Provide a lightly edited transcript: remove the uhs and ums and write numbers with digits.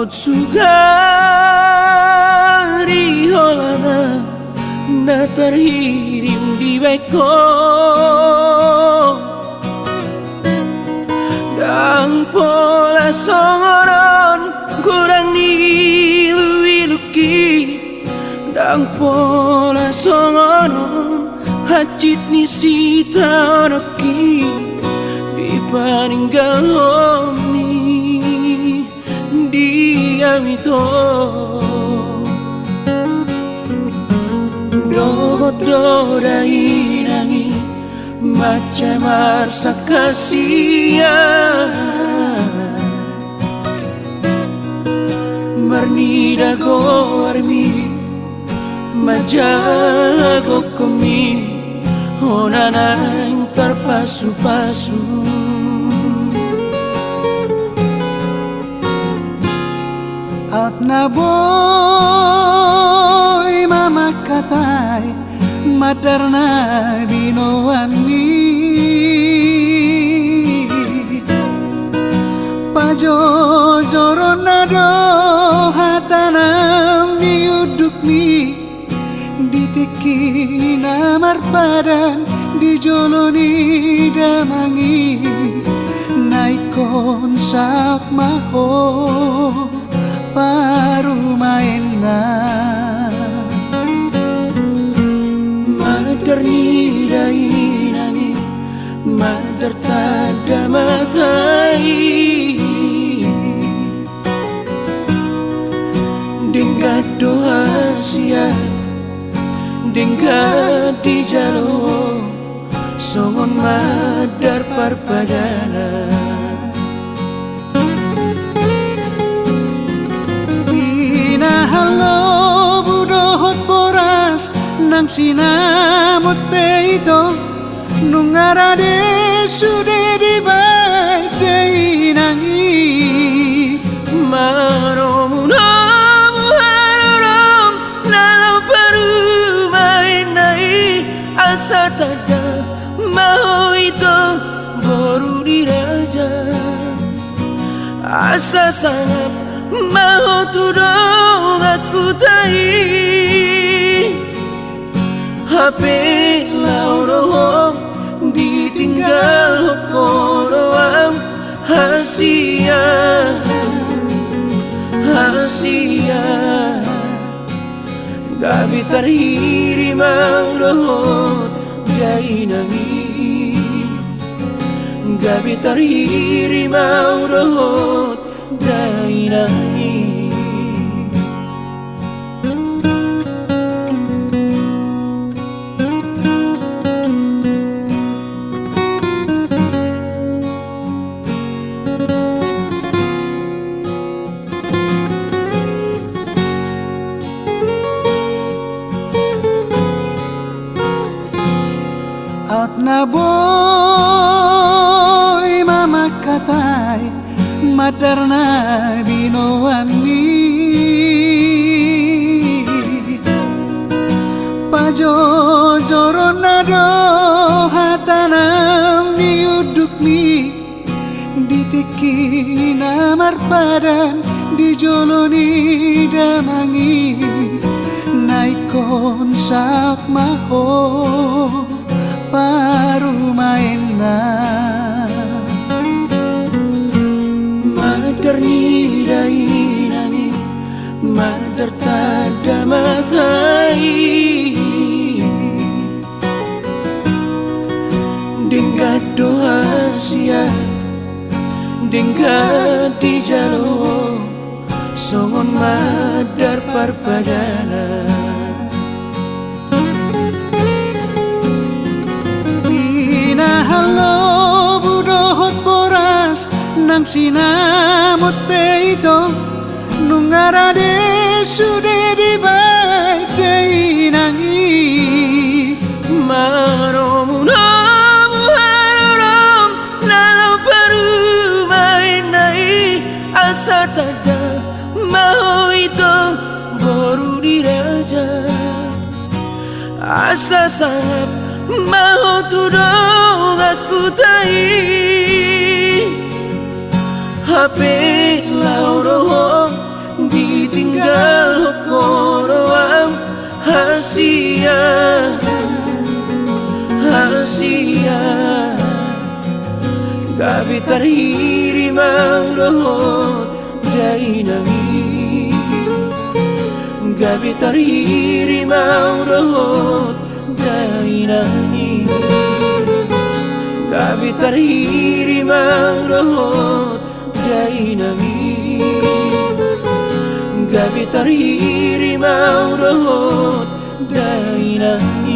Maut sugari holana na terhirim di beko dan pola songoron kurang niluiluki dan pola songoron hacit ni sita onoki di paninggal homni diam itu dorai nangi macam arsa kasihan bernida gormi majago komi onana yang terpasu-pasu Atna boy mama katai madarna binoan mi pajojoron nado hatanam diuduk mi ditiki namar padan dijoloni damangi naikon sak maho baru mainna madar ni dainani madar tada matai dingga doa sia dingga di jalo songon madar parpadana halo budohot boras nang sinamot peito nung arade sude di bagai nangi maromunamu harom nalau baru mainai asa tada mau itu baru diraja asa sangat mau tudong aku tai HP lauroh ditinggal koroam hasia gabi terhiri mauroh jai nangi gabi terhiri mauroh jai nangi Atna boy mama katai madarna binoan mi pajojoron nado hatanam diuduk mi ditiki namar padan dijoloni damangi naikon sak maho baru mainna madar ni dainani madar tada matai dingga doa sia dingga di jalo songon madar parpadana halo budohot boras nang sinamot peito nung arade sude di bagai nangi maromunamu harom nalau baru mainai asa tada mau itu baru diraja asa sangat mau tudong aku tai HP lauroh Asia Gabi tarhiri maurohot Jai nangi Gabi tarhiri maurohot Jai nangi Gabi tarhiri maurohot Jai nangi Gabi tarhiri maurohot Jai nangi